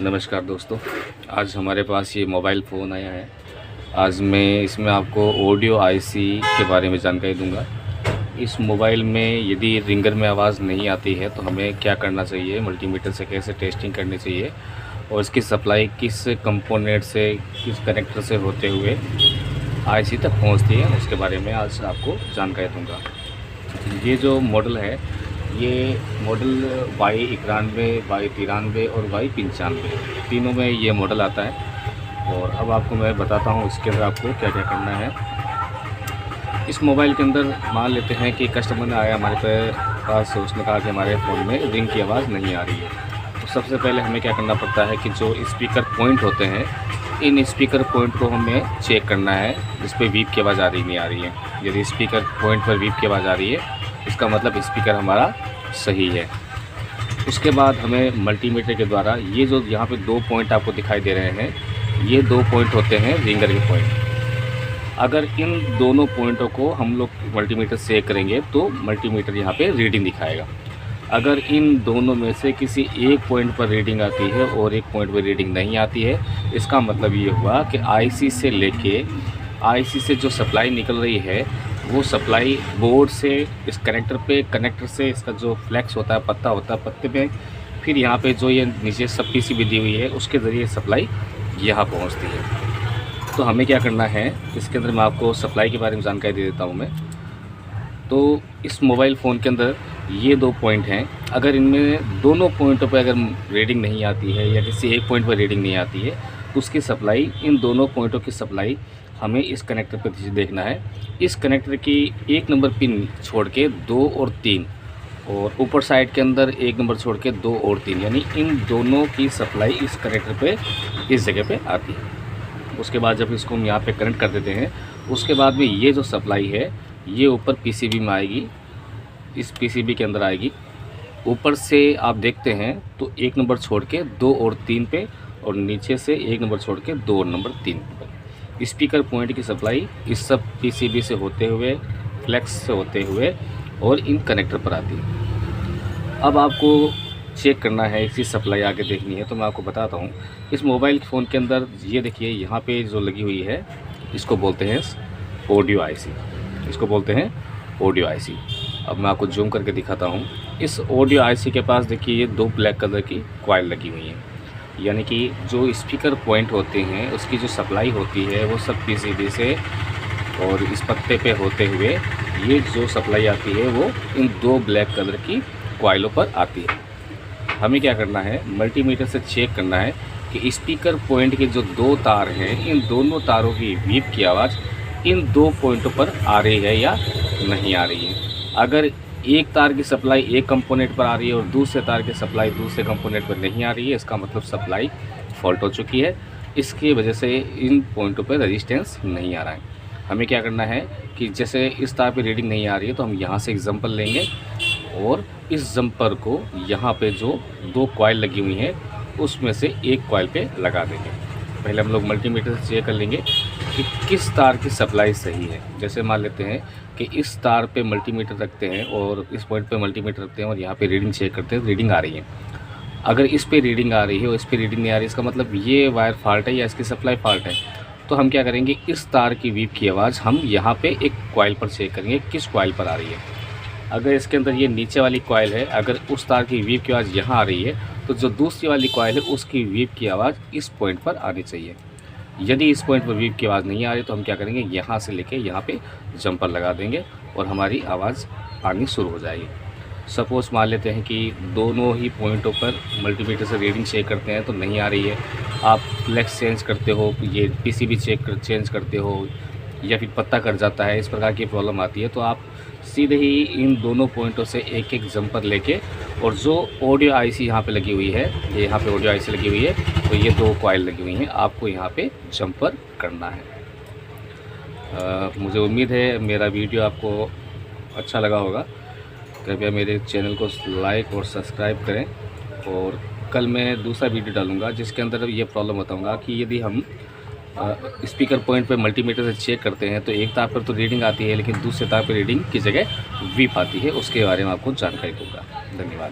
नमस्कार दोस्तों, आज हमारे पास ये मोबाइल फ़ोन आया है। आज मैं इसमें आपको ऑडियो आईसी के बारे में जानकारी दूंगा। इस मोबाइल में यदि रिंगर में आवाज़ नहीं आती है तो हमें क्या करना चाहिए, मल्टीमीटर से कैसे टेस्टिंग करनी चाहिए और इसकी सप्लाई किस कंपोनेंट से, किस कनेक्टर से होते हुए आईसी तक पहुंचती है, उसके बारे में आज आपको जानकारी दूंगा। ये जो मॉडल है, ये मॉडल Y91, Y93 और Y95 तीनों में ये मॉडल आता है। और अब आपको मैं बताता हूँ इसके अंदर आपको क्या क्या करना है। इस मोबाइल के अंदर मान लेते हैं कि कस्टमर ने आया हमारे पास, उसने कहा कि हमारे फ़ोन में रिंग की आवाज़ नहीं आ रही है। तो सबसे पहले हमें क्या करना पड़ता है कि जो स्पीकर पॉइंट होते हैं, इन स्पीकर पॉइंट को हमें चेक करना है जिस पे बीप की आवाज़ आ रही नहीं आ रही है। यदि स्पीकर पॉइंट पर बीप की आवाज़ आ रही है, इसका मतलब स्पीकर हमारा सही है। उसके बाद हमें मल्टीमीटर के द्वारा ये जो यहाँ पे दो पॉइंट आपको दिखाई दे रहे हैं, ये दो पॉइंट होते हैं रिंगर के पॉइंट। अगर इन दोनों पॉइंटों को हम लोग मल्टीमीटर से चेक करेंगे तो मल्टीमीटर यहाँ पे रीडिंग दिखाएगा। अगर इन दोनों में से किसी एक पॉइंट पर रीडिंग आती है और एक पॉइंट पर रीडिंग नहीं आती है, इसका मतलब ये हुआ कि आईसी से लेके आईसी से जो सप्लाई निकल रही है वो सप्लाई बोर्ड से इस कनेक्टर से इसका जो फ्लैक्स होता है, पत्ता होता है, पत्ते में फिर यहाँ पे जो ये नीचे सब पीसीबी दी हुई है उसके ज़रिए सप्लाई यहाँ पहुँचती है। तो हमें क्या करना है, इसके अंदर मैं आपको सप्लाई के बारे में जानकारी दे देता हूँ मैं। तो इस मोबाइल फ़ोन के अंदर ये दो पॉइंट हैं। अगर इनमें दोनों पॉइंटों पर अगर रीडिंग नहीं आती है या किसी एक पॉइंट पर रीडिंग नहीं आती है तो उसकी सप्लाई, इन दोनों पॉइंटों की सप्लाई हमें इस कनेक्टर पर देखना है। इस कनेक्टर की 1 नंबर पिन छोड़ के 2 और 3 और ऊपर साइड के अंदर 1 नंबर छोड़ के 2 और 3, यानी इन दोनों की सप्लाई इस कनेक्टर पे, इस जगह पे आती है। उसके बाद जब इसको हम यहाँ पे कनेक्ट कर देते हैं, उसके बाद में ये जो सप्लाई है ये ऊपर पीसीबी में आएगी, इस पीसीबी के अंदर आएगी। ऊपर से आप देखते हैं तो 1 नंबर छोड़ के 2 और 3 पे, और नीचे से 1 नंबर छोड़ के 2 और नंबर 3 पे स्पीकर पॉइंट की सप्लाई इस सब पीसीबी से होते हुए, फ्लैक्स से होते हुए और इन कनेक्टर पर आती है। अब आपको चेक करना है, इसी सप्लाई आगे देखनी है तो मैं आपको बताता हूँ। इस मोबाइल फ़ोन के अंदर ये देखिए, यहाँ पे जो लगी हुई है इसको बोलते हैं ऑडियो आईसी, इसको बोलते हैं ऑडियो आईसी। अब मैं आपको जूम करके दिखाता हूँ। इस ऑडियो आईसी के पास देखिए ये 2 ब्लैक कलर की कॉइल लगी हुई हैं, यानी कि जो स्पीकर पॉइंट होते हैं उसकी जो सप्लाई होती है वो सब पीसीबी से और इस पत्ते पे होते हुए ये जो सप्लाई आती है वो इन 2 ब्लैक कलर की कॉइलों पर आती है। हमें क्या करना है, मल्टीमीटर से चेक करना है कि स्पीकर पॉइंट के जो 2 तार हैं, इन दोनों तारों की बीप की आवाज़ इन 2 पॉइंटों पर आ रही है या नहीं आ रही है। अगर एक तार की सप्लाई एक कंपोनेंट पर आ रही है और दूसरे तार की सप्लाई दूसरे कंपोनेंट पर नहीं आ रही है, इसका मतलब सप्लाई फॉल्ट हो चुकी है। इसकी वजह से इन पॉइंटों पर रेजिस्टेंस नहीं आ रहा है। हमें क्या करना है कि जैसे इस तार पे रीडिंग नहीं आ रही है तो हम यहाँ से एग्जांपल लेंगे और इस जंपर को यहाँ पे जो 2 कॉइल लगी हुई हैं उसमें से एक कॉइल पे लगा देंगे। पहले हम लोग मल्टीमीटर से चेक कर लेंगे कि किस तार की सप्लाई सही है। जैसे मान लेते हैं कि इस तार पे मल्टीमीटर रखते हैं और इस पॉइंट पे मल्टीमीटर रखते हैं और यहाँ पे रीडिंग चेक करते हैं, रीडिंग आ रही है। अगर इस पे रीडिंग आ रही है और इस पे रीडिंग नहीं आ रही है, इसका मतलब ये वायर फॉल्ट है या इसकी सप्लाई फॉल्ट है। तो हम क्या करेंगे, इस तार की बीप की आवाज़ हम यहाँ पे एक कॉइल पर चेक करेंगे किस कॉइल पर आ रही है। अगर इसके अंदर ये नीचे वाली कॉइल है, अगर उस तार की बीप की आवाज़ यहाँ आ रही है तो जो दूसरी वाली कॉइल है उसकी बीप की आवाज़ इस पॉइंट पर आनी चाहिए। यदि इस पॉइंट पर बीप की आवाज़ नहीं आ रही तो हम क्या करेंगे, यहाँ से लेके यहाँ पे जंपर लगा देंगे और हमारी आवाज़ आनी शुरू हो जाएगी। सपोज़ मान लेते हैं कि दोनों ही पॉइंटों पर मल्टीमीटर से रीडिंग चेक करते हैं तो नहीं आ रही है। आप फ्लैक्स चेंज करते हो, ये पीसीबी चेंज करते हो या फिर पत्ता कट जाता है, इस प्रकार की प्रॉब्लम आती है तो आप सीधे ही इन दोनों पॉइंटों से एक एक जंपर लेके, और जो ऑडियो आईसी यहाँ पे लगी हुई है, ये यहाँ पे ऑडियो आईसी लगी हुई है तो ये 2 कॉइल लगी हुई हैं, आपको यहाँ पे जंपर करना है। मुझे उम्मीद है मेरा वीडियो आपको अच्छा लगा होगा। कृपया मेरे चैनल को लाइक और सब्सक्राइब करें। और कल मैं दूसरा वीडियो डालूँगा जिसके अंदर ये प्रॉब्लम बताऊँगा कि यदि हम स्पीकर पॉइंट पे मल्टीमीटर से चेक करते हैं तो एक तार पर तो रीडिंग आती है लेकिन दूसरे तार पर रीडिंग की जगह वीप आती है, उसके बारे में आपको जानकारी दूँगा। धन्यवाद।